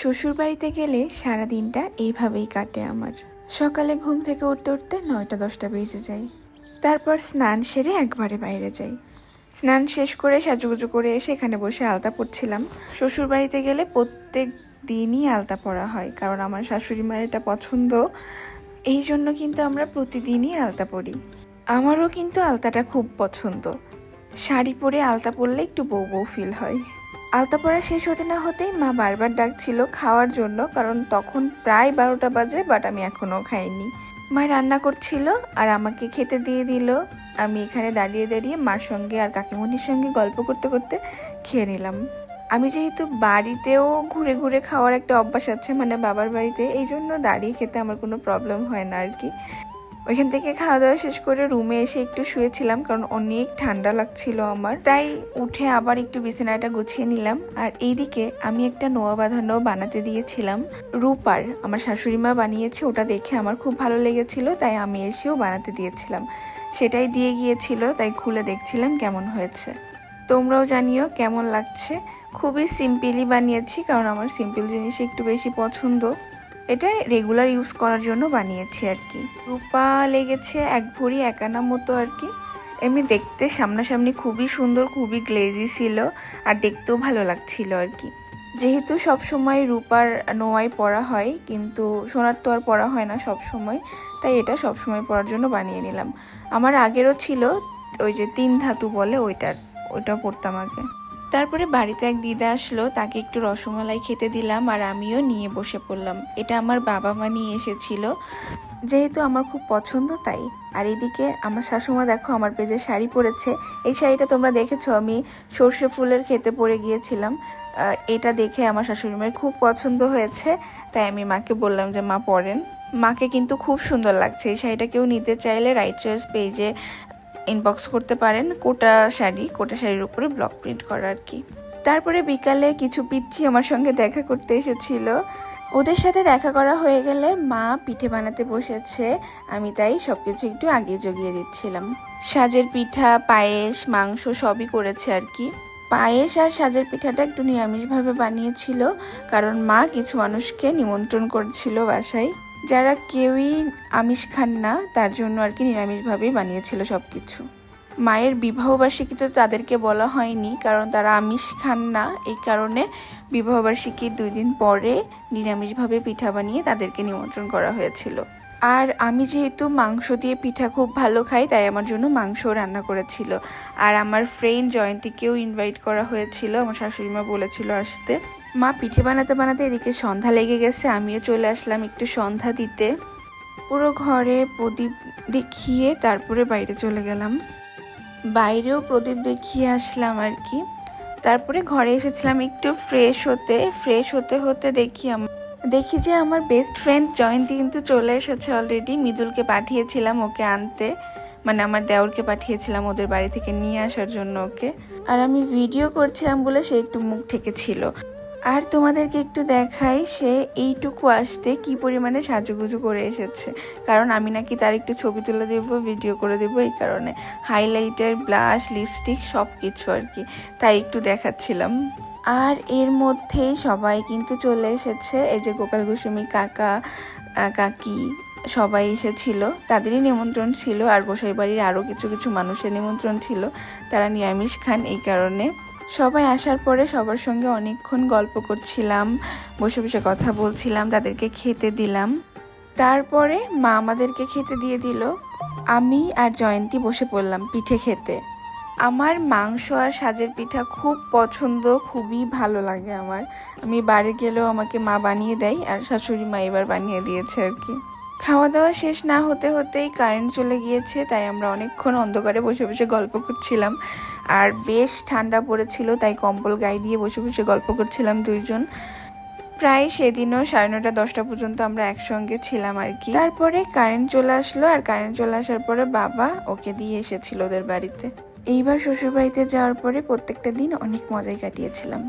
শ্বশুর বাড়িতে গেলে সারা দিনটা এইভাবেই কাটে আমার। সকালে ঘুম থেকে উঠতে উঠতে 9টা-10টা বেজে যায়। তারপর স্নান সেরে একবারে বাইরে যাই। স্নান শেষ করে সাজুগুজু করে এসে এখানে বসে আলতা পড়ছিলাম। শ্বশুর বাড়িতে গেলে প্রত্যেক দিনই আলতা পরা হয়, কারণ আমার শাশুড়ি মায়ের এটা পছন্দ। এই জন্য কিন্তু আমরা প্রতিদিনই আলতা পরি। আমারও কিন্তু আলতাটা খুব পছন্দ। শাড়ি পরে আলতা পরলে একটু বউ বউ ফিল হয়। আলতা পড়া শেষ হতে না হতেই মা বারবার ডাকছিল খাওয়ার জন্য, কারণ তখন প্রায় 12টা বাজে, বাট আমি এখনও খাইনি। মা রান্না করছিল আর আমাকে খেতে দিয়ে দিল। আমি এখানে দাঁড়িয়ে দাঁড়িয়ে মার সঙ্গে আর কাকিমণির সঙ্গে গল্প করতে করতে খেয়ে নিলাম। আমি যেহেতু বাড়িতেও ঘুরে ঘুরে খাওয়ার একটা অভ্যাস আছে, মানে বাবার বাড়িতে, এই জন্য দাঁড়িয়ে খেতে আমার কোনো প্রবলেম হয় না আর কি। ওইখান থেকে খাওয়া দাওয়া শেষ করে রুমে এসে একটু শুয়েছিলাম, কারণ অনেক ঠান্ডা লাগছিল আমার। তাই উঠে আবার একটু বিছানাটা গুছিয়ে নিলাম। আর এইদিকে আমি একটা নোয়া বাঁধানো বানাতে দিয়েছিলাম রূপার, আমার শাশুড়ি মা বানিয়েছে। ওটা দেখে আমার খুব ভালো লেগেছিল, তাই আমি এসেও বানাতে দিয়েছিলাম। সেটাই দিয়ে গিয়েছিল, তাই খুলে দেখছিলাম কেমন হয়েছে। তোমরাও জানিও কেমন লাগছে। খুবই সিম্পলি বানিয়েছি, কারণ আমার সিম্পল জিনিস একটু বেশি পছন্দ। এটা রেগুলার ইউজ করার জন্য বানিয়েছি আর কি। রূপা লেগেছে 1 ভরি 1 আনা মতো আর কি। এমনি দেখতে সামনাসামনি খুবই সুন্দর, খুবই গ্লেজি ছিল, আর দেখতেও ভালো লাগছিল আর কি। যেহেতু সব সময় রূপার নোয়াই পরা হয়, কিন্তু সোনার তো আর পরা হয় না সব সময়, তাই এটা সব সময় পরার জন্য বানিয়ে নিলাম। আমার আগেরও ছিল ওই যে 3 ধাতু বলে, ওইটা পরতাম আগে। তারপরে বাড়িতে এক দিদা আসলো, তাকে একটু রসমালাই খেতে দিলাম আর আমিও নিয়ে বসে পড়লাম। এটা আমার বাবা মা নিয়ে এসেছিল, যেহেতু আমার খুব পছন্দ তাই। আর এদিকে আমার শাশুমা দেখো আমার পেজে শাড়ি পরেছে। এই শাড়িটা তোমরা দেখেছো, আমি সর্ষে ফুলের খেতে পরে গিয়েছিলাম। এটা দেখে আমার শাশুড়ি মায়ের খুব পছন্দ হয়েছে, তাই আমি মাকে বললাম যে মা পরেন। মাকে কিন্তু খুব সুন্দর লাগছে এই শাড়িটা। কেউ নিতে চাইলে রাইট চয়েস পেজে ইনবক্স করতে পারেন। কোটা শাড়ির উপরে ব্লক প্রিন্ট করা আর কি। তারপরে বিকালে কিছু পিচ্চি আমার সঙ্গে দেখা করতে এসেছিল। ওদের সাথে দেখা করা হয়ে গেলে মা পিঠে বানাতে বসেছে, আমি তাই সবকিছু একটু আগে জগিয়ে দিচ্ছিলাম। সাজের পিঠা, পায়েস, মাংস সবই করেছে আর কি। পায়েস আর সাজের পিঠাটা একটু নিরামিষভাবে বানিয়েছিল, কারণ মা কিছু মানুষকে নিমন্ত্রণ করছিল বাসায়, যারা কেউই আমিষ খান না, তার জন্য আর কি নিরামিষভাবেই বানিয়েছিল সব কিছু। মায়ের বিবাহবার্ষিকী তো তাদেরকে বলা হয়নি, কারণ তারা আমিষ খান না। এই কারণে বিবাহবার্ষিকীর 2 দিন পরে নিরামিষভাবে পিঠা বানিয়ে তাদেরকে নিমন্ত্রণ করা হয়েছিল। আর আমি যেহেতু মাংস দিয়ে পিঠা খুব ভালো খাই, তাই আমার জন্য মাংসও রান্না করেছিল। আর আমার ফ্রেন্ড জয়ন্তীকেও ইনভাইট করা হয়েছিল, আমার শাশুড়ি মা বলেছিল আসতে। মা পিঠে বানাতে বানাতে এদিকে সন্ধ্যা লেগে গেছে, আমিও চলে আসলাম একটু সন্ধ্যা দিতে। পুরো ঘরে প্রদীপ দেখিয়ে তারপরে বাইরে চলে গেলাম। বাইরেও প্রদীপ দেখিয়ে আসলাম আর কি। তারপরে ঘরে এসেছিলাম একটু ফ্রেশ হতে হতে দেখি যে আমার বেস্ট ফ্রেন্ড জয়ন্তী কিন্তু চলে এসেছে অলরেডি। মৃদুলকে পাঠিয়েছিলাম ওকে আনতে, মানে আমার দেওরকে পাঠিয়েছিলাম ওদের বাড়ি থেকে নিয়ে আসার জন্য ওকে। আর আমি ভিডিও করছিলাম বলে সে একটু মুখ ঢেকেছিল। আর তোমাদেরকে একটু দেখাই সে এইটুকু আসতে কি পরিমাণে সাজুগুজু করে এসেছে, কারণ আমি নাকি তার একটু ছবি তুলে দেবো, ভিডিও করে দেবো, এই কারণে হাইলাইটার, ব্লাশ, লিপস্টিক সব কিছু আর কি, তাই একটু দেখাচ্ছিলাম। আর এর মধ্যেই সবাই কিন্তু চলে এসেছে। এই যে গোপাল গোস্বামী কাকা কাকি সবাই এসেছিল, তাদেরই নিমন্ত্রণ ছিল। আর গোসাই বাড়ির আরও কিছু কিছু মানুষের নিমন্ত্রণ ছিল, তারা নিরামিষ খান, এই কারণে। সবাই আসার পরে সবার সঙ্গে অনেকক্ষণ গল্প করছিলাম, বসে বসে কথা বলছিলাম, তাদেরকে খেতে দিলাম। তারপরে মা আমাদেরকে খেতে দিয়ে দিল। আমি আর জয়ন্তী বসে পড়লাম পিঠে খেতে। আমার মাংস আর সাজের পিঠা খুব পছন্দ, খুবই ভালো লাগে আমার। আমি বাড়ি গেলেও আমাকে মা বানিয়ে দেয়, আর শাশুড়ি মা এবার বানিয়ে দিয়েছে আর কি। খাওয়া দাওয়া শেষ না হতে হতেই কারেন্ট চলে গিয়েছে, তাই আমরা অনেকক্ষণ অন্ধকারে বসে বসে গল্প করছিলাম। আর বেশ ঠান্ডা পড়েছিল, তাই কম্বল গায়ে দিয়ে বসে বসে গল্প করছিলাম 2 জন। প্রায় সেদিনও 9:30-10টা পর্যন্ত আমরা একসঙ্গে ছিলাম আর কি। তারপরে কারেন্ট চলে আসলো, আর কারেন্ট চলে আসার পরে বাবা ওকে দিয়ে এসেছিল ওদের বাড়িতে। এইবার শ্বশুর বাড়িতে যাওয়ার পরে প্রত্যেকটা দিন অনেক মজাই কাটিয়েছিলাম।